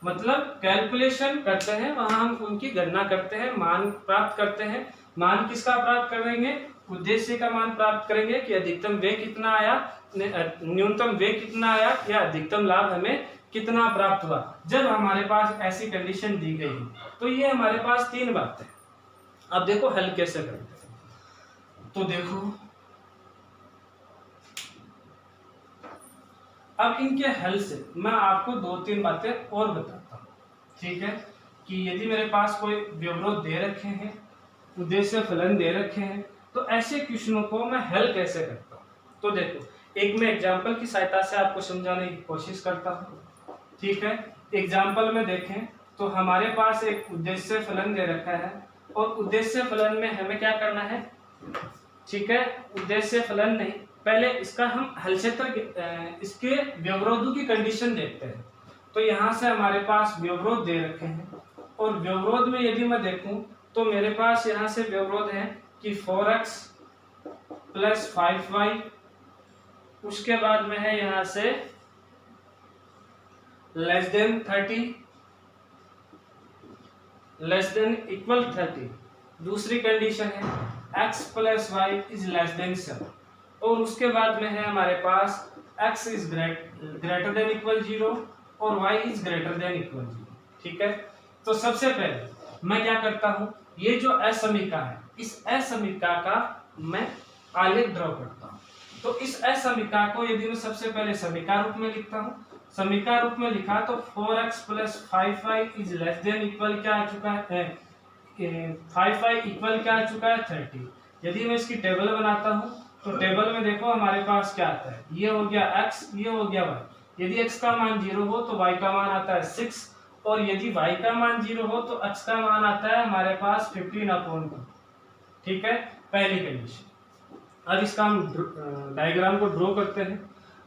मतलब कैलकुलेशन करते हैं, वहां हम उनकी गणना करते हैं, मान प्राप्त करते हैं। मान किसका प्राप्त करेंगे, उद्देश्य का मान प्राप्त करेंगे कि अधिकतम व्यय कितना आया, न्यूनतम व्यय कितना आया या अधिकतम लाभ हमें कितना प्राप्त हुआ, जब हमारे पास ऐसी कंडीशन दी गई है। तो ये हमारे पास तीन बातें। अब देखो हल कैसे करते हैं, तो देखो अब इनके हल से मैं आपको दो तीन बातें और बताता हूँ। ठीक है, कि यदि मेरे पास कोई व्यवरोध दे रखे हैं, उद्देश्य फलन दे रखे हैं, तो ऐसे क्वेश्चनों को मैं हल कैसे करता हूँ। तो देखो, एक मैं एग्जाम्पल की सहायता से आपको समझाने की कोशिश करता हूँ। ठीक है, एग्जाम्पल में देखें तो हमारे पास एक उद्देश्य फलन दे रखा है और उद्देश्य फलन में हमें क्या करना है। ठीक है, उद्देश्य फलन नहीं, पहले इसका हम हल क्षेत्र इसके व्यवरोधों की कंडीशन देखते हैं। तो यहाँ से हमारे पास व्यवरोध दे रखे हैं और व्यवरोध में यदि मैं देखूं तो मेरे पास यहाँ से व्यवरोध है कि 4x प्लस 5y, उसके बाद में है यहाँ से less than 30 less than equal 30। दूसरी कंडीशन है x plus y is less than 7 और उसके बाद में है हमारे पास x is greater than equal 0 और y is greater than equal 0। ठीक है, तो सबसे पहले मैं क्या करता हूँ, ये जो असमीका है इस असमीका का मैं आलेख ड्रॉ करता हूँ। तो इस असमीका को यदि मैं सबसे पहले समीका रूप में लिखता हूँ, समीका रूप में लिखा तो 4x plus 5y is less than equal क्या आ चुका है, 5y इक्वल क्या आ चुका है 30। यदि मैं इसकी टेबल बनाता हूँ तो टेबल में देखो हमारे पास क्या आता है, ये हो गया x, ये हो गया y। यदि x का मान 0 हो तो y का मान आता है 6 और यदि y का मान 0 हो तो x का मान आता है हमारे पास 15/2। ठीक है, पहली कंडीशन। अब इसका हम डायग्राम को ड्रॉ करते हैं।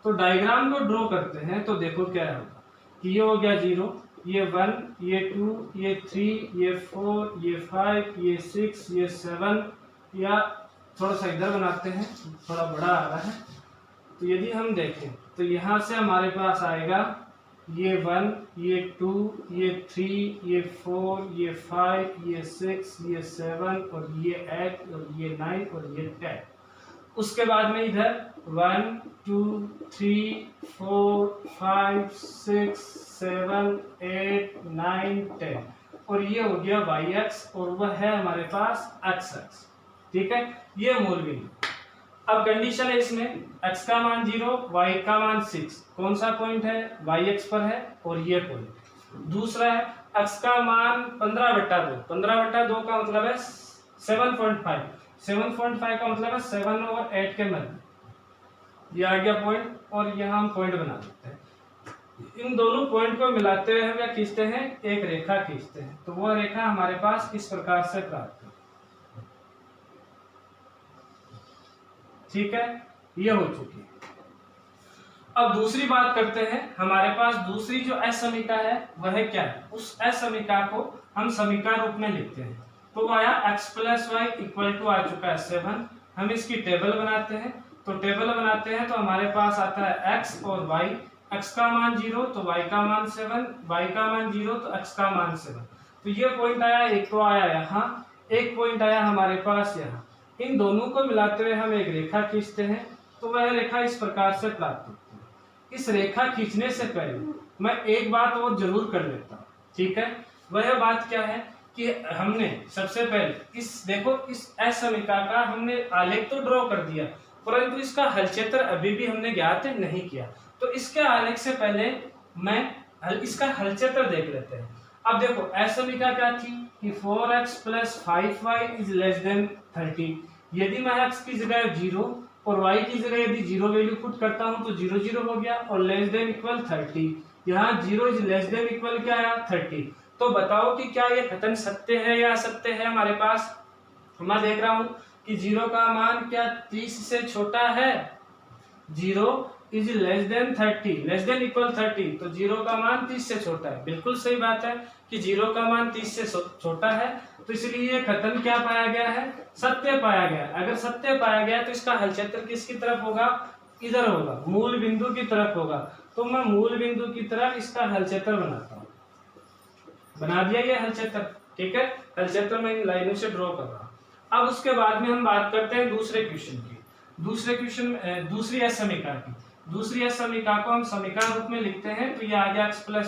तो डायग्राम को ड्रॉ करते हैं तो देखो क्या होगा कि ये हो गया 0, ये 1, ये 2, ये 3, ये 4, ये 5, ये 6, ये 7, या थोड़ा सा इधर बनाते हैं, थोड़ा बड़ा आ रहा है। तो यदि हम देखें तो यहाँ से हमारे पास आएगा ये 1, ये 2, ये 3, ये 4, ये 5, ये 6, ये 7 और ये 8 और ये 9 और ये 10। उसके बाद में इधर 1, 2, 3, 4, 5, 6, 7, 8, 9, 10 और ये हो गया वाई एक्स और वह है हमारे पास एक्स एक्स। ठीक है, ये मूल बिंदु। अब कंडीशन है इसमें x का मान 0, y का मान 6। कौन सा पॉइंट है? y x पर है और ये पॉइंट। दूसरा है x का मान 15/2। 15/2 का मतलब है 7.5। 7.5 का मतलब है 7 और 8 के मध्य। ये आ गया पॉइंट और यहाँ हम पॉइंट बना देते हैं। इन दोनों पॉइंट को मिलाते हुए हम क्या खींचते हैं? एक रेखा खींचते हैं। तो वह रेखा हमारे पास इस प्रकार से प्राप्त है। ठीक है, ये हो चुकी है। अब दूसरी बात करते हैं। हमारे पास दूसरी जो असमीका है वह क्या है? उस असमीका को हम समीका रूप में लिखते हैं। तो आया x + y = आ चुका है 7। हम इसकी टेबल बनाते हैं। तो टेबल बनाते हैं तो हमारे पास आता है x और y। x का मान 0 तो y का मान 7, y का मान 0 तो x का मान 7। तो ये पॉइंट आया, एक तो आया यहाँ, एक पॉइंट आया हमारे पास यहाँ। इन दोनों को मिलाते हुए हम एक रेखा खींचते हैं। तो वह रेखा इस प्रकार से प्राप्त होती है। इस रेखा खींचने से पहले मैं एक बात और जरूर कर लेता हूँ। ठीक है, वह बात क्या है कि हमने सबसे पहले इस असमीका का हमने आलेख तो ड्रॉ कर दिया, परंतु इसका हल क्षेत्र अभी भी हमने ज्ञात नहीं किया। तो इसके आलेख से पहले इसका हल क्षेत्र देख लेते हैं। अब देखो असमीका क्या थी कि 4x + 5y > 30। यदि मैं x की जगह 0 और y की जगह यदि 0 वैल्यू पुट करता हूं तो 0 0 हो गया और <= 30। यहाँ 0 <= क्या आया? 30। तो बताओ कि क्या ये कथन सत्य है या असत्य है? हमारे पास मैं देख रहा हूं कि 0 का मान क्या 30 से छोटा है? 0 <= 30 तो 0 का मान 30 से छोटा है। बिल्कुल सही बात है कि 0 का मान 30 से छोटा है, तो इसलिए ये कथन क्या पाया गया है? सत्य पाया गया। अगर सत्य पाया गया तो इसका हल क्षेत्र किसकी तरफ होगा? इधर होगा, मूल बिंदु की तरफ होगा। तो मैं मूल बिंदु की तरफ इसका हल क्षेत्र बनाता हूँ। बना दिया ये हल क्षेत्र। ठीक है, हल क्षेत्र मैं इन लाइनों से ड्रॉ कर रहा हूँ। अब उसके बाद में हम बात करते हैं दूसरे क्वेश्चन की। दूसरी असमीका की। दूसरी असमीका को हम समीकरण रूप में लिखते हैं। तो ये आ गया x + y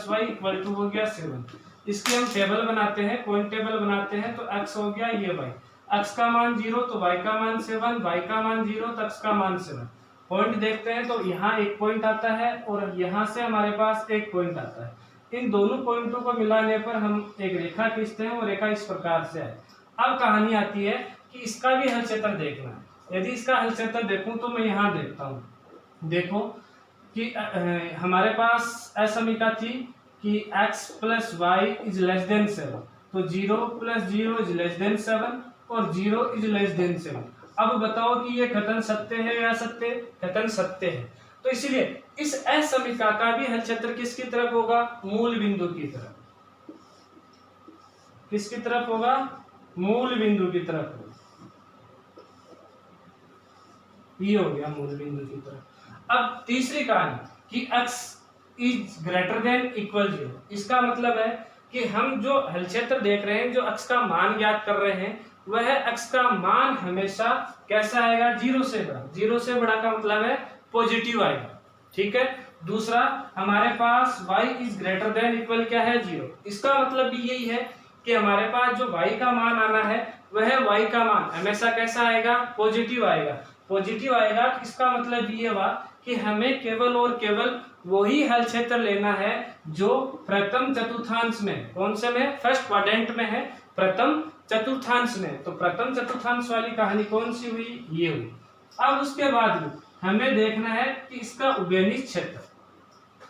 = हो गया 7। इसकी हम टेबल बनाते हैं, पॉइंट टेबल बनाते हैं। तो x हो गया ये y, x का मान 0 तो y का मान 7, y का मान 0 तो x का मान 7। पॉइंट देखते हैं तो यहाँ एक पॉइंट आता है और यहाँ से हमारे पास एक पॉइंट आता है। इन दोनों पॉइंटों को मिलाने पर हम एक रेखा खींचते हैं और रेखा इस प्रकार से है। अब कहानी आती है कि इसका भी हल क्षेत्र देखना है। यदि इसका हल क्षेत्र देखूं तो मैं यहाँ देखता हूँ। देखो कि हमारे पास असमीका थी कि x + y > 7। तो 0 + 0 > 7 और 0 > 7। अब बताओ कि ये कथन सत्य है या असत्य? कथन सत्य है। तो इसलिए इस असमीका का भी हल क्षेत्र किसकी तरफ होगा? मूल बिंदु की तरफ। किसकी तरफ होगा? मूल बिंदु की तरफ। ये हो गया मूल बिंदु की तरफ। अब तीसरी कहानी कि x > 0। इसका मतलब है कि हम जो हल क्षेत्र देख रहे हैं, जो x का मान ज्ञात कर रहे हैं, वह x का मान हमेशा कैसा आएगा? 0 से बड़ा। 0 से बड़ा का मतलब है पॉजिटिव आएगा। ठीक है। दूसरा हमारे पास y > क्या है? 0। इसका मतलब भी यही है कि हमारे पास जो y का मान आना है वह y का मान हमेशा कैसा आएगा? पॉजिटिव आएगा। पॉजिटिव आएगा। इसका मतलब ये हुआ कि हमें केवल और केवल वही हल क्षेत्र लेना है जो प्रथम चतुर्थांश में, कौन से में? फर्स्ट क्वाड्रेंट में है, प्रथम चतुर्थांश में। तो प्रथम चतुर्थांश वाली कहानी कौन सी हुई? ये हुई। अब उसके बाद में हमें देखना है कि इसका उभयनिष्ठ क्षेत्र।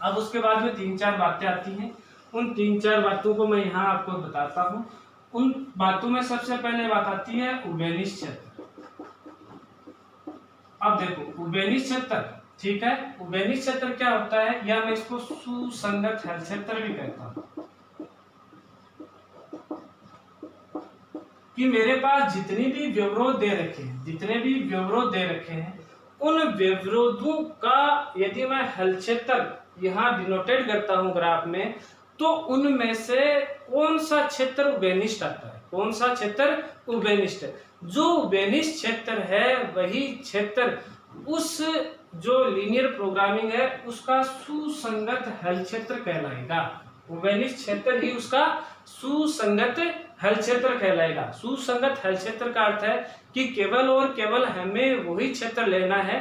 अब उसके बाद में 3-4 बातें आती हैं। उन 3-4 बातों को मैं यहाँ आपको बताता हूँ। उन बातों में सबसे पहले बात आती है उभयनिष्ठ क्षेत्र। अब देखो उभयनिष्ठ क्षेत्र, ठीक है, उभयनिष्ठ क्षेत्र क्या होता है, या मैं इसको सुसंगत हल क्षेत्र भी कहता हूं। कि मेरे पास जितने भी व्यवरोध दे रखे हैं, उन व्यवरोधों का यदि मैं हल क्षेत्र यहाँ डिनोटेड करता हूँ ग्राफ में, तो उनमें से कौन सा क्षेत्र उभयनिष्ठ आता है, कौन सा क्षेत्र उभयनिष्ठ है। जो उभयनिष्ठ क्षेत्र है वही क्षेत्र उस जो लीनियर प्रोग्रामिंग है उसका सुसंगत हल क्षेत्र कहलाएगा। उभयनिष्ठ क्षेत्र ही उसका सुसंगत हल क्षेत्र कहलाएगा। सुसंगत हल क्षेत्र का अर्थ है कि केवल और केवल हमें वही क्षेत्र लेना है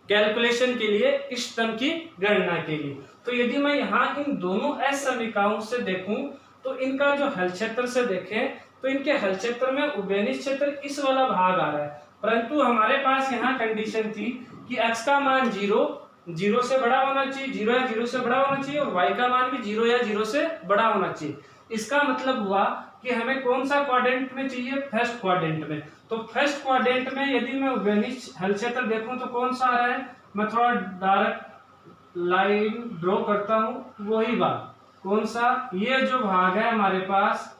कैलकुलेशन के लिए, इष्टतम की गणना के लिए। तो यदि मैं यहाँ इन दोनों असमीकाओं से देखूं तो इनका जो हल क्षेत्र से देखें तो इनके हल क्षेत्र में उभयनिष्ठ क्षेत्र इस वाला भाग आ रहा है, परंतु हमारे पास यहाँ कंडीशन थी कि x का मान 0 से बड़ा होना चाहिए, 0 या 0 से बड़ा होना चाहिए, और y का मान भी 0 या 0 से बड़ा होना चाहिए। इसका मतलब हुआ कि हमें कौन सा क्वाड्रेंट में चाहिए, फर्स्ट क्वाड्रेंट में। तो फर्स्ट क्वाड्रेंट में यदि मैं उभयनिष्ठ हल क्षेत्र देखूं तो कौन सा आ रहा है, मैं थोड़ा डायरेक्ट लाइन ड्रॉ करता हूं, वही बात कौन सा, ये जो भाग है हमारे पास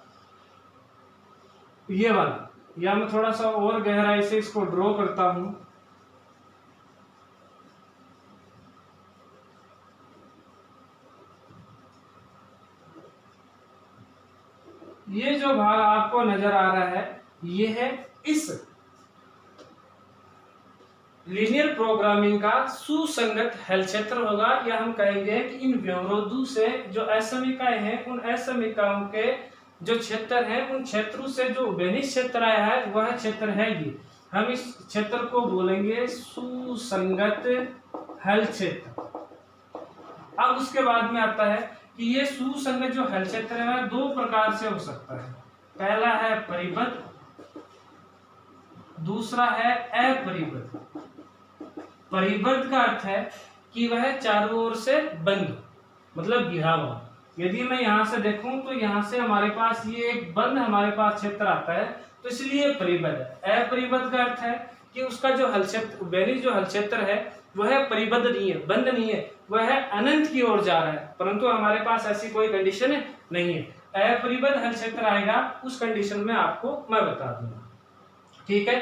ये वाला, या मैं थोड़ा सा और गहराई से इसको ड्रॉ करता हूं, ये जो भाग आपको नजर आ रहा है ये है इस लीनियर प्रोग्रामिंग का सुसंगत हल क्षेत्र होगा, या हम कहेंगे कि इन व्यवरोधों से जो असमीकाएं हैं उन असमीकाओं के जो क्षेत्र हैं उन क्षेत्रों से जो उभयनिष्ठ क्षेत्र आया है वह क्षेत्र है ये। हम इस क्षेत्र को बोलेंगे सुसंगत हल क्षेत्र। अब उसके बाद में आता है कि ये सुसंगत जो हल क्षेत्र है दो प्रकार से हो सकता है। पहला है परिबद्ध, दूसरा है अपरिबद्ध। परिबद्ध का अर्थ है कि वह चारों ओर से बंद, मतलब घिरा हुआ। यदि मैं यहां से देखूं तो यहां से हमारे पास ये एक बंद हमारे पास क्षेत्र आता है, तो इसलिए परिबद्ध है। अपरिबद्ध का अर्थ है कि उसका जो हल क्षेत्र उभयनिष्ठ जो हल क्षेत्र है वह परिबद्ध नहीं है, बंद नहीं है, वह अनंत की ओर जा रहा है, परंतु हमारे पास ऐसी कोई कंडीशन नहीं है। अपरिबद्ध हल क्षेत्र आएगा उस कंडीशन में आपको मैं बता दूंगा, ठीक है।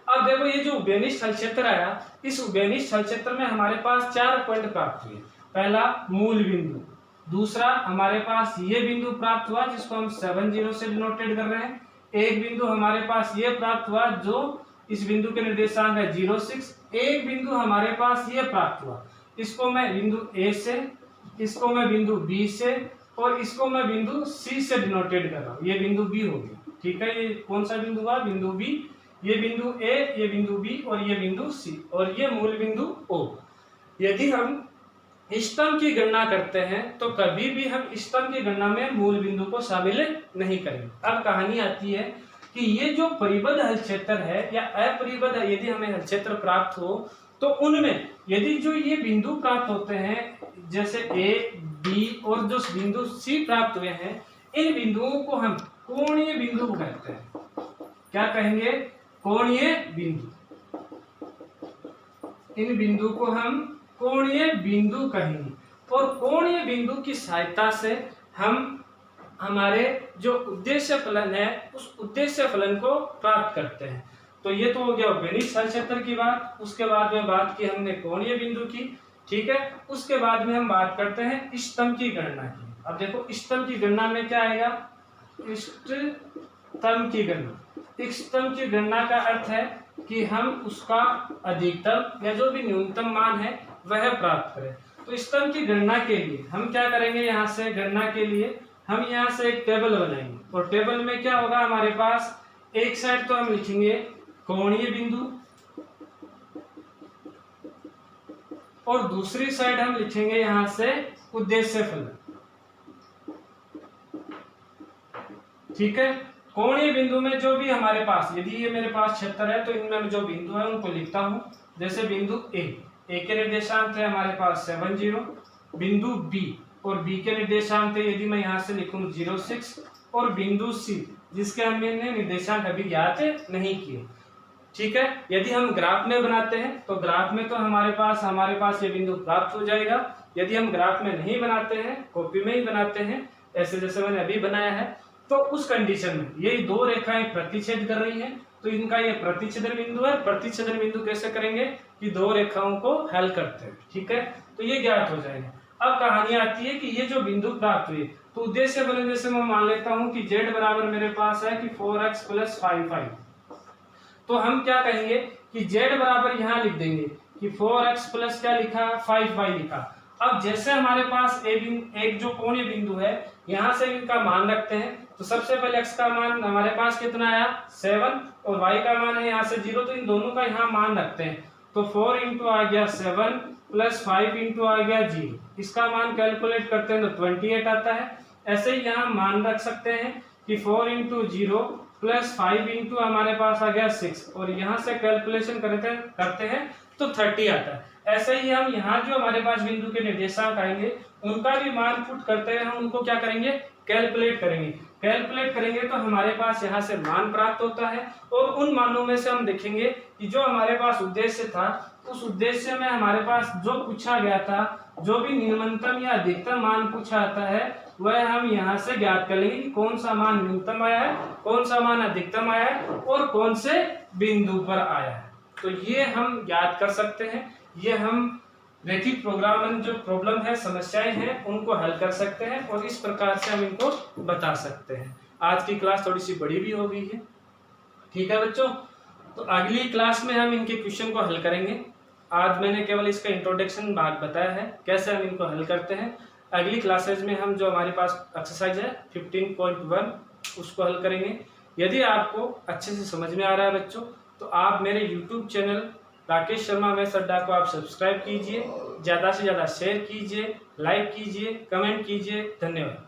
अब देखो ये जो उभयनिष्ठ हल क्षेत्र आया, इस उभयनिष्ठ हल क्षेत्र में हमारे पास 4 पॉइंट प्राप्त हुए। पहला मूल बिंदु, दूसरा हमारे पास ये बिंदु प्राप्त हुआ जिसको हम 70 से डिनोटेड कर रहे हैं, एक बिंदु हमारे पास ये प्राप्त हुआ जो इस बिंदु के निर्देशांक है 06, एक बिंदु हमारे पास ये प्राप्त हुआ, इसको मैं बिंदु ए से, इसको मैं बिंदु बी से, और इसको मैं बिंदु सी से डिनोटेड कर रहा हूँ। ये बिंदु बी हो गया, ठीक है। ये कौन सा बिंदु हुआ, बिंदु बी, ये बिंदु ए, ये बिंदु बी और ये बिंदु सी, और ये मूल बिंदु ओ। यदि हम इष्टतम की गणना करते हैं तो कभी भी हम इष्टतम की गणना में मूल बिंदु को शामिल नहीं करेंगे। अब कहानी आती है कि ये जो परिबद्ध हल क्षेत्र है या अपरिबद्ध है, यदि हमें हल क्षेत्र प्राप्त हो तो उनमें यदि जो ये बिंदु प्राप्त होते हैं जैसे ए, बी और जो बिंदु सी प्राप्त हुए हैं, इन बिंदुओं को हम कोणीय बिंदु कहते हैं। क्या कहेंगे, कोणीय बिंदु। इन बिंदु को हम कोणीय बिंदु कहेंगे, और कोणीय बिंदु की सहायता से हम हमारे जो उद्देश्य फलन है उस उद्देश्य फलन को प्राप्त करते हैं। तो ये तो हो गया उभयनिष्ठ हल क्षेत्र की बात। उसके बाद में बात की हमने कोणीय बिंदु की, ठीक है। उसके बाद में हम बात करते हैं इष्टतम की गणना की। अब देखो इष्टतम की गणना में क्या आएगा, इष्टतम की गणना। इष्टतम की गणना का अर्थ है कि हम उसका अधिकतम या जो भी न्यूनतम मान है वह प्राप्त करें। तो इष्टतम की गणना के लिए हम क्या करेंगे, यहाँ से गणना के लिए हम यहाँ से एक टेबल बनाएंगे, और टेबल में क्या होगा हमारे पास, एक साइड तो हम लिखेंगे कोणीय बिंदु और दूसरी साइड हम लिखेंगे यहाँ से उद्देश्य फलन, ठीक है। कोणीय बिंदु में जो भी हमारे पास, यदि ये मेरे पास क्षेत्र है तो इनमें जो बिंदु है उनको लिखता हूं। जैसे बिंदु ए के निर्देशांक है हमारे पास 70, बिंदु बी और बी के निर्देशांक है यदि मैं यहाँ से लिखूं 06, और बिंदु सी जिसके हमने निर्देशांक अभी ज्ञात नहीं किए, ठीक है। यदि हम ग्राफ में बनाते हैं तो ग्राफ में तो हमारे पास ये बिंदु प्राप्त हो जाएगा। यदि हम ग्राफ में नहीं बनाते हैं, कॉपी में ही बनाते हैं ऐसे जैसे मैंने अभी बनाया है, तो उस कंडीशन में ये दो रेखाएं प्रतिच्छेद कर रही हैं, तो इनका ये प्रतिच्छेदन बिंदु है। प्रतिच्छेदन बिंदु कैसे करेंगे कि दो रेखाओं को हल करते हैं, ठीक है। तो ये ज्ञात हो जाएगा। अब कहानी आती है कि ये जो बिंदु प्राप्त हुए तो उद्देश्य बने, जैसे मैं मान लेता हूं कि z बराबर मेरे पास है कि 4x + 5y, तो हम क्या कहेंगे कि z बराबर यहाँ लिख देंगे कि 4x प्लस क्या लिखा 5y लिखा। अब जैसे हमारे पास एक जो कोणीय बिंदु है यहाँ से इनका मान रखते हैं, तो सबसे पहले x का मान हमारे पास कितना आया 7 और y का मान है यहाँ से 0, तो इन दोनों का यहाँ मान रखते हैं। तो 4 इंटू आ गया 7 प्लस 5 इंटू आ गया 0, इसका मान कैलकुलेट करते हैं तो 28 आता है। ऐसे ही यहाँ मान रख सकते हैं कि 4 इंटू 0 प्लस 5 इंटू हमारे पास आ गया 6 और यहाँ से कैलकुलेशन करते हैं तो 30 आता है। ऐसे ही हम यहाँ जो हमारे पास बिंदु के निर्देशांक आएंगे उनका भी मान पुट करते हैं, हम उनको क्या करेंगे कैलकुलेट करेंगे तो हमारे पास यहाँ से मान प्राप्त होता है और उन मानों में से हम देखेंगे कि जो हमारे पास उद्देश्य था उस उद्देश्य में हमारे पास जो पूछा गया था, जो भी न्यूनतम या अधिकतम मान पूछा आता है वह हम यहाँ से ज्ञात कर लेंगे कि कौन सा मान न्यूनतम आया है, कौन सा मान अधिकतम आया है और कौन से बिंदु पर आया है। तो ये हम ज्ञात कर सकते हैं, ये हम रैखिक प्रोग्राम में जो प्रॉब्लम है, समस्याएं हैं, उनको हल कर सकते हैं और इस प्रकार से हम इनको बता सकते हैं। आज की क्लास थोड़ी सी बड़ी भी हो गई है, ठीक है बच्चों। तो अगली क्लास में हम इनके क्वेश्चन को हल करेंगे। आज मैंने केवल इसका इंट्रोडक्शन भाग बताया है, कैसे हम इनको हल करते हैं। अगली क्लासेज में हम जो हमारे पास एक्सरसाइज है 15.1 उसको हल करेंगे। यदि आपको अच्छे से समझ में आ रहा है बच्चों, तो आप मेरे YouTube channel Rakesh Sharma maths अड्डा को आप सब्सक्राइब कीजिए, ज़्यादा से ज़्यादा शेयर कीजिए, लाइक कीजिए, कमेंट कीजिए। धन्यवाद।